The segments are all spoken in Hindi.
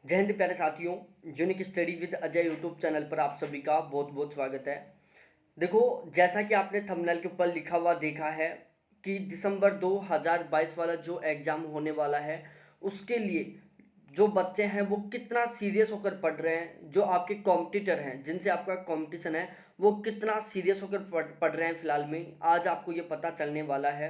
जय हिंद प्यारे साथियों। Unique study with Ajay YouTube channel पर आप सभी का बहुत बहुत स्वागत है। देखो, जैसा कि आपने थंबनेल के ऊपर लिखा हुआ देखा है कि दिसंबर 2022 वाला जो एग्ज़ाम होने वाला है उसके लिए जो बच्चे हैं वो कितना सीरियस होकर पढ़ रहे हैं, जो आपके कॉम्पिटिटर हैं जिनसे आपका कंपटीशन है वो कितना सीरियस होकर पढ़ रहे हैं फिलहाल में, आज आपको ये पता चलने वाला है।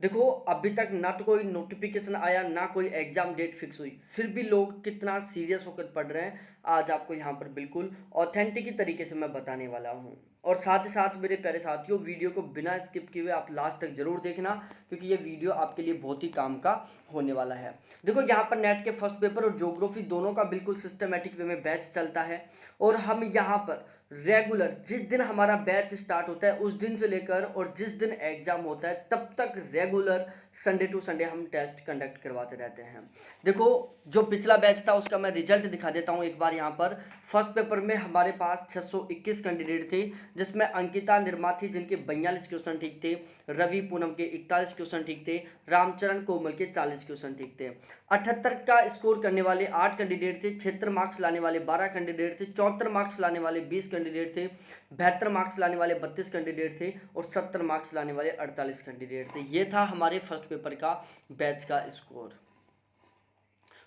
देखो, अभी तक ना तो कोई नोटिफिकेशन आया ना कोई एग्जाम डेट फिक्स हुई, फिर भी लोग कितना सीरियस होकर पढ़ रहे हैं आज आपको यहाँ पर बिल्कुल ऑथेंटिक तरीके से मैं बताने वाला हूँ। और साथ ही साथ मेरे प्यारे साथियों, वीडियो को बिना स्किप किए हुए आप लास्ट तक जरूर देखना, क्योंकि ये वीडियो आपके लिए बहुत ही काम का होने वाला है। देखो, यहाँ पर नेट के फर्स्ट पेपर और ज्योग्राफी दोनों का बिल्कुल सिस्टमेटिक वे में बैच चलता है और हम यहाँ पर रेगुलर जिस दिन हमारा बैच स्टार्ट होता है उस दिन से लेकर और जिस दिन एग्जाम होता है तब तक रेगुलर संडे टू संडे हम टेस्ट कंडक्ट करवाते रहते हैं। देखो, जो पिछला बैच था उसका मैं रिजल्ट दिखा देता हूँ एक बार। यहाँ पर फर्स्ट पेपर में हमारे पास 621 कैंडिडेट थे, जिसमें अंकिता निर्मा थी जिनके 42 क्वेश्चन ठीक थे, रवि पूनम के 41 क्वेश्चन ठीक थे, रामचरण कोमल के 40 क्वेश्चन ठीक थे। 78 का स्कोर करने वाले 8 कैंडिडेट थे, 76 मार्क्स लाने वाले 12 कैंडिडेट थे, 74 मार्क्स लाने वाले 20 कैंडिडेट थे, 72 मार्क्स लाने वाले 32 कैंडिडेट थे और 70 मार्क्स लाने वाले 48 कैंडिडेट थे। ये था हमारे फर्स्ट पेपर का बैच का स्कोर।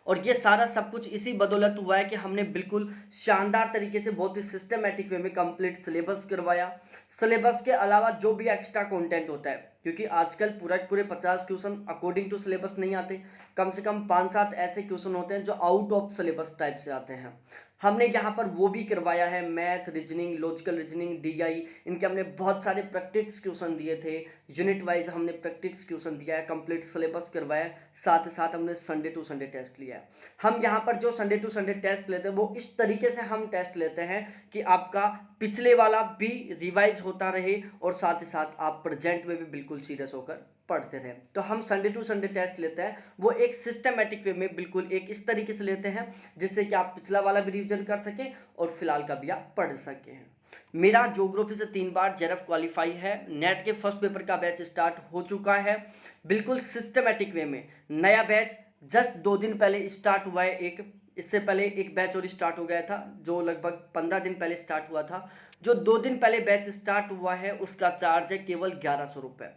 और ये सारा सब कुछ इसी बदौलत हुआ है कि हमने बिल्कुल शानदार तरीके से बहुत ही सिस्टमेटिक वे में कंप्लीट सिलेबस करवाया। सिलेबस के अलावा जो भी एक्स्ट्रा कंटेंट होता है, क्योंकि आजकल पूरे 50 क्वेश्चन अकॉर्डिंग टू सिलेबस नहीं आते, कम से कम 5-7 ऐसे क्वेश्चन होते हैं जो आउट ऑफ सिलेबस टाइप से आते हैं। हमने यहाँ पर वो भी करवाया है, math, reasoning, logical reasoning, DI, इनके हमने बहुत सारे प्रैक्टिस क्वेश्चन दिए थे। यूनिट वाइज हमने प्रैक्टिस क्वेश्चन दिया है, कंप्लीट सिलेबस करवाया, साथ ही साथ हमने संडे टू संडे टेस्ट लिया है। हम यहाँ पर जो संडे टू संडे टेस्ट लेते हैं वो इस तरीके से हम टेस्ट लेते हैं कि आपका पिछले वाला भी रिवाइज होता रहे और साथ ही साथ आप प्रेजेंट में भी बिल्कुल सीरियस होकर पढ़ते रहे। तो हम संडे टू संडे टेस्ट लेते हैं, वो एक सिस्टमेटिक वे में बिल्कुल एक इस तरीके से लेते हैं जिससे कि आप पिछला वाला भी रिवीजन कर सकें और फिलहाल का भी आप पढ़ सकें। मेरा ज्योग्राफी से 3 बार जेआरएफ क्वालिफाई है। नेट के फर्स्ट पेपर का बैच स्टार्ट हो चुका है बिल्कुल सिस्टमेटिक वे में। नया बैच जस्ट 2 दिन पहले स्टार्ट हुआ है। इससे पहले एक बैच और स्टार्ट हो गया था जो लगभग 15 दिन पहले स्टार्ट हुआ था। जो 2 दिन पहले बैच स्टार्ट हुआ है उसका चार्ज है केवल 1100 रुपये।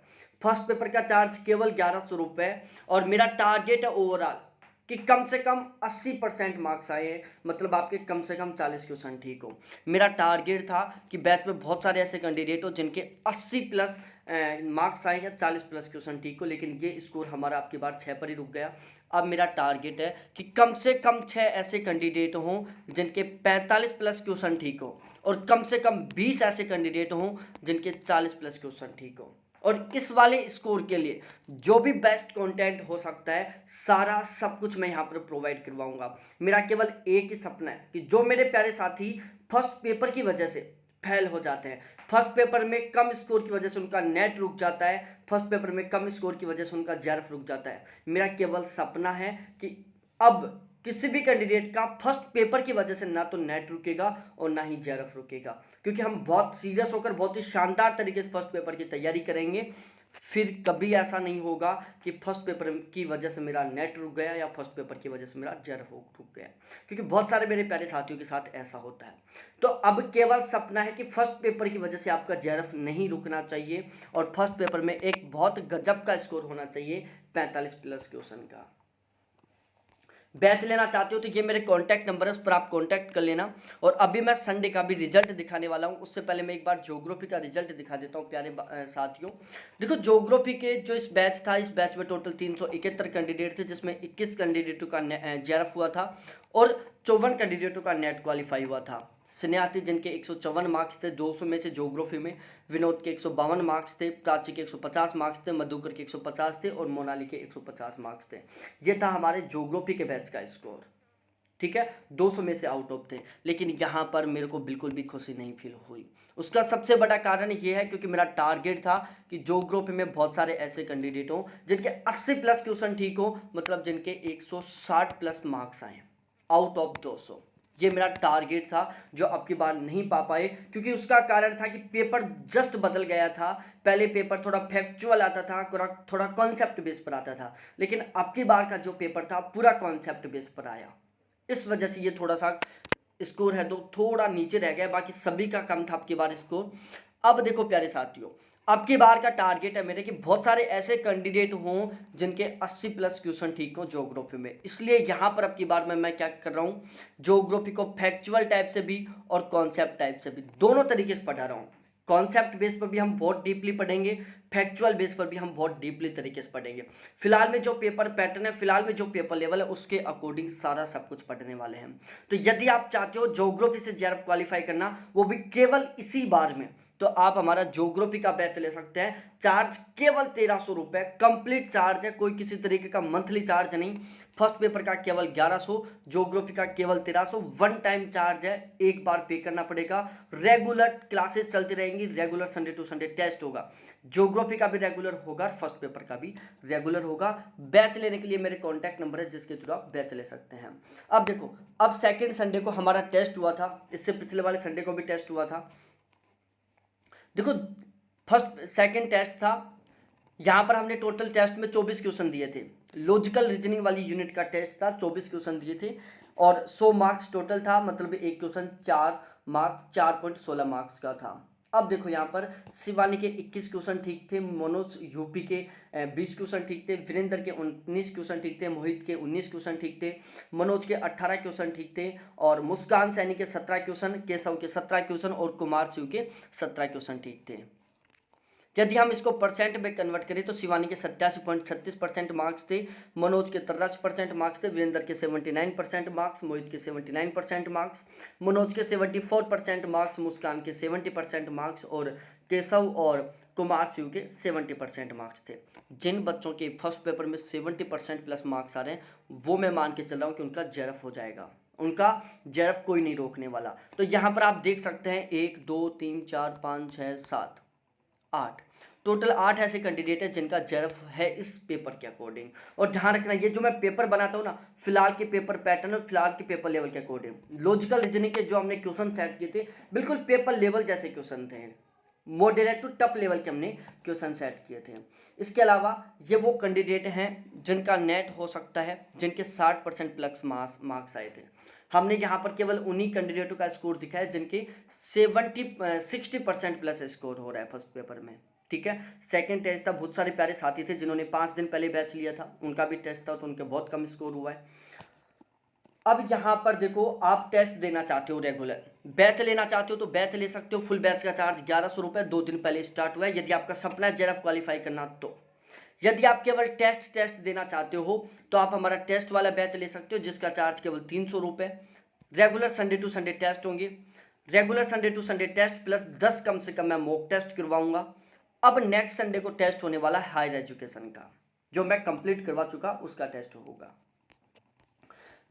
फर्स्ट पेपर का चार्ज केवल 1100 रुपये और मेरा टारगेट है ओवरऑल कि कम से कम 80% मार्क्स आए, मतलब आपके कम से कम 40 क्वेश्चन ठीक हो। मेरा टारगेट था कि बैच में बहुत सारे ऐसे कैंडिडेट हो जिनके 80 प्लस मार्क्स आए या 40 प्लस क्वेश्चन ठीक हो, लेकिन ये स्कोर हमारा आपकी बार 6 पर ही रुक गया। अब मेरा टारगेट है कि कम से कम 6 ऐसे कैंडिडेट हों जिनके 45 प्लस क्वेश्चन ठीक हो और कम से कम 20 ऐसे कैंडिडेट हों जिनके 40 प्लस क्वेश्चन ठीक हो। और इस वाले स्कोर के लिए जो भी बेस्ट कंटेंट हो सकता है सारा सब कुछ मैं यहाँ पर प्रोवाइड करवाऊंगा। मेरा केवल एक ही सपना है कि जो मेरे प्यारे साथी फर्स्ट पेपर की वजह से फेल हो जाते हैं, फर्स्ट पेपर में कम स्कोर की वजह से उनका नेट रुक जाता है, फर्स्ट पेपर में कम स्कोर की वजह से उनका जेआरएफ रुक जाता है, मेरा केवल सपना है कि अब किसी भी कैंडिडेट का फर्स्ट पेपर की वजह से ना तो नेट रुकेगा और ना ही जेआरएफ रुकेगा, क्योंकि हम बहुत सीरियस होकर बहुत ही शानदार तरीके से फर्स्ट पेपर की तैयारी करेंगे। फिर कभी ऐसा नहीं होगा कि फर्स्ट पेपर की वजह से मेरा नेट रुक गया या फर्स्ट पेपर की वजह से मेरा जेआरएफ रुक गया, क्योंकि बहुत सारे मेरे प्यारे साथियों के साथ ऐसा होता है। तो अब केवल सपना है कि फर्स्ट पेपर की वजह से आपका जेआरएफ नहीं रुकना चाहिए और फर्स्ट पेपर में एक बहुत गजब का स्कोर होना चाहिए 45 प्लस क्वेश्चन का। बैच लेना चाहते हो तो ये मेरे कॉन्टैक्ट नंबर है, उस पर आप कॉन्टैक्ट कर लेना। और अभी मैं संडे का भी रिजल्ट दिखाने वाला हूँ, उससे पहले मैं एक बार ज्योग्राफी का रिजल्ट दिखा देता हूँ प्यारे साथियों। देखो, ज्योग्राफी के जो इस बैच था, इस बैच में टोटल 371 कैंडिडेट थे, जिसमें 21 कैंडिडेटों का जेआरएफ हुआ था और 54 कैंडिडेटों का नेट क्वालिफाई हुआ था। स्नेहाती जिनके 154 मार्क्स थे 200 में से ज्योग्राफी में, विनोद के 152 मार्क्स थे, प्राची के 150 मार्क्स थे, मधुकर के 150 थे और मोनाली के 150 मार्क्स थे। ये था हमारे ज्योग्राफी के बैच का स्कोर। ठीक है, 200 में से आउट ऑफ थे, लेकिन यहाँ पर मेरे को बिल्कुल भी खुशी नहीं फील हुई। उसका सबसे बड़ा कारण ये है क्योंकि मेरा टारगेट था कि ज्योग्राफी में बहुत सारे ऐसे कैंडिडेट हों जिनके 80 प्लस क्वेश्चन ठीक हो, मतलब जिनके 160 प्लस मार्क्स आए आउट ऑफ 200। ये मेरा टारगेट था जो अब की बार नहीं पा पाए, क्योंकि उसका कारण था कि पेपर जस्ट बदल गया था। पहले पेपर थोड़ा फैक्चुअल आता था, थोड़ा कॉन्सेप्ट बेस पर आता था, लेकिन अब की बार का जो पेपर था पूरा कॉन्सेप्ट बेस पर आया। इस वजह से ये थोड़ा सा स्कोर है तो थोड़ा नीचे रह गया, बाकी सभी का कम था आपकी बार स्कोर। अब देखो प्यारे साथियों, अब की बार का टारगेट है मेरे कि बहुत सारे ऐसे कैंडिडेट हों जिनके 80 प्लस क्वेश्चन ठीक हो ज्योग्राफी में। इसलिए यहाँ पर अब की बार मैं क्या कर रहा हूँ, ज्योग्राफी को फैक्चुअल टाइप से भी और कॉन्सेप्ट टाइप से भी दोनों तरीके से पढ़ा रहा हूँ। कॉन्सेप्ट बेस पर भी हम बहुत डीपली पढ़ेंगे, फैक्चुअल बेस पर भी हम बहुत डीपली तरीके से पढ़ेंगे। फिलहाल में जो पेपर पैटर्न है, फिलहाल में जो पेपर लेवल है, उसके अकॉर्डिंग सारा सब कुछ पढ़ने वाले हैं। तो यदि आप चाहते हो ज्योग्राफी से जेआरएफ क्वालिफाई करना, वो भी केवल इसी बार में, तो आप हमारा ज्योग्राफी का बैच ले सकते हैं। चार्ज केवल 1300 रुपए, कंप्लीट चार्ज है, कोई किसी तरीके का मंथली चार्ज नहीं। फर्स्ट पेपर का केवल 1100, ज्योग्राफी का केवल 1300, वन टाइम चार्ज है, एक बार पे करना पड़ेगा। रेगुलर क्लासेस चलती रहेंगी, regular Sunday to Sunday test होगा, ज्योग्राफी का भी रेगुलर होगा, फर्स्ट पेपर का भी रेगुलर होगा। बैच लेने के लिए मेरे कॉन्टैक्ट नंबर है जिसके थ्रू आप बैच ले सकते हैं। अब देखो, अब सेकेंड संडे को हमारा टेस्ट हुआ था, इससे पिछले वाले संडे को भी टेस्ट हुआ था। देखो फर्स्ट सेकंड टेस्ट था, यहाँ पर हमने टोटल टेस्ट में 24 क्वेश्चन दिए थे। लॉजिकल रीजनिंग वाली यूनिट का टेस्ट था, 24 क्वेश्चन दिए थे और 100 मार्क्स टोटल था, मतलब एक क्वेश्चन 4 मार्क्स, 4.16 मार्क्स का था। अब देखो यहाँ पर शिवानी के 21 क्वेश्चन ठीक थे, मनोज यूपी के 20 क्वेश्चन ठीक थे, वीरेंद्र के 19 क्वेश्चन ठीक थे, मोहित के 19 क्वेश्चन ठीक थे, मनोज के 18 क्वेश्चन ठीक थे और मुस्कान सैनी के 17 क्वेश्चन, केशव के 17 क्वेश्चन और कुमार शिव के 17 क्वेश्चन ठीक थे। यदि हम इसको परसेंट में कन्वर्ट करें तो शिवानी के 87.36% मार्क्स थे, मनोज के 83% मार्क्स थे, वीरेंद्र के 79% मार्क्स, मोहित के 79% मार्क्स, मनोज के 74% मार्क्स, मुस्कान के 70% मार्क्स और केशव और कुमार शिव के 70% मार्क्स थे। जिन बच्चों के फर्स्ट पेपर में 70% प्लस मार्क्स आ रहे हैं, वो मैं मान के चल रहा हूँ कि उनका जेआरएफ हो जाएगा, उनका जेआरएफ कोई नहीं रोकने वाला। तो यहाँ पर आप देख सकते हैं 1 2 3 4 5 6 7 8, टोटल 8 ऐसे कैंडिडेट है जिनका जेआरएफ है इस पेपर के अकॉर्डिंग। और ध्यान रखना, ये जो मैं पेपर बनाता हूँ ना, फिलहाल के पेपर पैटर्न और फिलहाल के पेपर लेवल के अकॉर्डिंग। लॉजिकल रीजनिंग के जो हमने क्वेश्चन सेट किए थे, बिल्कुल पेपर लेवल जैसे क्वेश्चन थे, मॉडरेट टू टफ लेवल के हमने क्वेश्चन सेट किए थे। इसके अलावा ये वो कैंडिडेट हैं जिनका नेट हो सकता है, जिनके 60% प्लस मार्क्स आए थे। हमने यहाँ पर केवल उन्हीं कैंडिडेटों का स्कोर दिखा है जिनके 60% प्लस स्कोर हो रहा है फर्स्ट पेपर में, ठीक है। सेकंड टेस्ट था, बहुत सारे प्यारे साथी थे जिन्होंने 5 दिन पहले बैच लिया था, उनका भी टेस्ट था तो उनके बहुत कम स्कोर हुआ है। अब यहाँ पर देखो, आप टेस्ट देना चाहते हो, रेगुलर बैच लेना चाहते हो तो बैच ले सकते हो। फुल बैच का चार्ज 1100 रुपये, 2 दिन पहले स्टार्ट हुआ है, यदि आपका सपना है जेआरएफ क्वालिफाई करना तो। यदि आप केवल टेस्ट देना चाहते हो तो आप हमारा टेस्ट वाला बैच ले सकते हो जिसका चार्ज केवल 300 रुपये। Regular Sunday to Sunday test होंगे, regular Sunday to Sunday test plus 10 कम से कम मैं मॉक टेस्ट करवाऊंगा। अब नेक्स्ट संडे को टेस्ट होने वाला है हायर एजुकेशन का, जो मैं कंप्लीट करवा चुका, उसका टेस्ट होगा।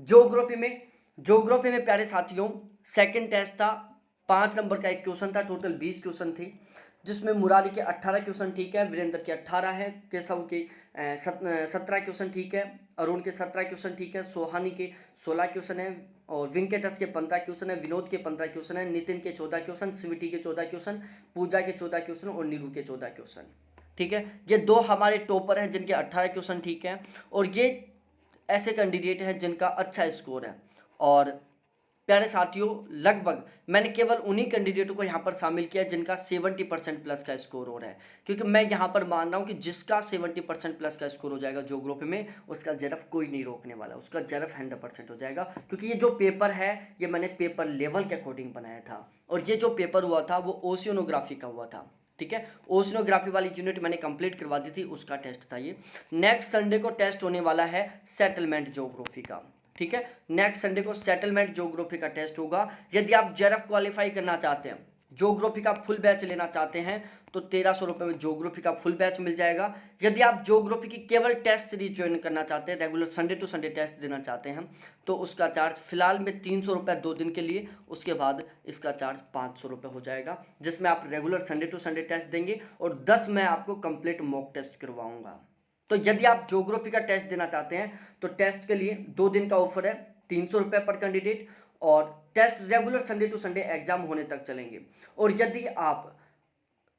ज्योग्राफी में प्यारे साथियों सेकंड टेस्ट था, 5 नंबर का एक क्वेश्चन था, टोटल 20 क्वेश्चन थे जिसमें मुरारी के 18 क्वेश्चन ठीक है, वीरेंद्र के 18 है, केशव के 17 क्वेश्चन ठीक है, अरुण के 17 क्वेश्चन ठीक है, सोहानी के 16 क्वेश्चन है और वेंकटेश के 15 क्वेश्चन है, विनोद के 15 क्वेश्चन है, नितिन के 14 क्वेश्चन, स्वीटी के 14 क्वेश्चन, पूजा के 14 क्वेश्चन और नीरू के 14 क्वेश्चन, ठीक है। ये 2 हमारे टॉपर हैं जिनके 18 क्वेश्चन ठीक है और ये ऐसे कैंडिडेट हैं जिनका अच्छा स्कोर है। और प्यारे साथियों, लगभग मैंने केवल उन्हीं कैंडिडेटों को यहाँ पर शामिल किया जिनका 70% प्लस का स्कोर हो रहा है, क्योंकि मैं यहाँ पर मान रहा हूँ कि जिसका 70% प्लस का स्कोर हो जाएगा ज्योग्राफी में, उसका जेआरएफ कोई नहीं रोकने वाला, उसका जेआरएफ 100% हो जाएगा। क्योंकि ये जो पेपर है ये मैंने पेपर लेवल के अकॉर्डिंग बनाया था और ये जो पेपर हुआ था वो ओशियोनोग्राफी का हुआ था, ठीक है। ओशियोनोग्राफी वाली यूनिट मैंने कंप्लीट करवा दी थी, उसका टेस्ट था ये। नेक्स्ट संडे को टेस्ट होने वाला है सेटलमेंट ज्योग्राफी का, ठीक है। नेक्स्ट संडे को सेटलमेंट ज्योग्राफी का टेस्ट होगा। यदि आप जेआरएफ क्वालिफाई करना चाहते हैं, ज्योग्राफी का फुल बैच लेना चाहते हैं तो 1300 रुपये में ज्योग्राफी का फुल बैच मिल जाएगा। यदि आप ज्योग्राफी की केवल टेस्ट सीरीज ज्वाइन करना चाहते हैं, regular Sunday to Sunday test देना चाहते हैं, तो उसका चार्ज फिलहाल में 300 रुपये 2 दिन के लिए, उसके बाद इसका चार्ज 500 रुपये हो जाएगा, जिसमें आप regular Sunday to Sunday test देंगे और 10 मैं आपको कंप्लीट मॉक टेस्ट करवाऊंगा। तो यदि आप ज्योग्राफी का टेस्ट देना चाहते हैं तो टेस्ट के लिए 2 दिन का ऑफर है, 300 रुपये पर कैंडिडेट, और test regular Sunday to Sunday exam होने तक चलेंगे। और यदि आप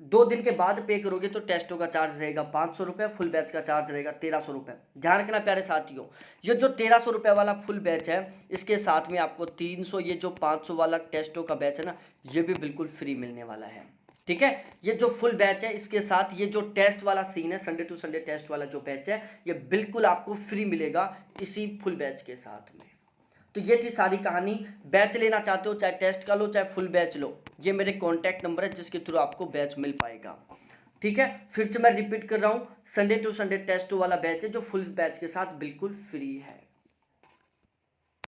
2 दिन के बाद पे करोगे तो टेस्टों का चार्ज रहेगा 500 रुपये, फुल बैच का चार्ज रहेगा 1300 रुपये। ध्यान रखना प्यारे साथियों, ये जो 1300 रुपये वाला फुल बैच है, इसके साथ में आपको 300, ये जो 500 वाला टेस्टों का बैच है ना, ये भी बिल्कुल फ्री मिलने वाला है। ठीक है, ये जो फुल बैच है इसके साथ ये जो टेस्ट वाला सीन है, संडे टू संडे टेस्ट वाला जो बैच है, ये बिल्कुल आपको फ्री मिलेगा इसी फुल बैच के साथ में। तो ये थी सारी कहानी। बैच लेना चाहते हो, चाहे टेस्ट का लो चाहे फुल बैच लो, ये मेरे कॉन्टैक्ट नंबर है जिसके थ्रू आपको बैच मिल पाएगा। ठीक है, फिर से मैं रिपीट कर रहा हूँ, संडे टू संडे टेस्ट वाला बैच है जो फुल बैच के साथ बिल्कुल फ्री है।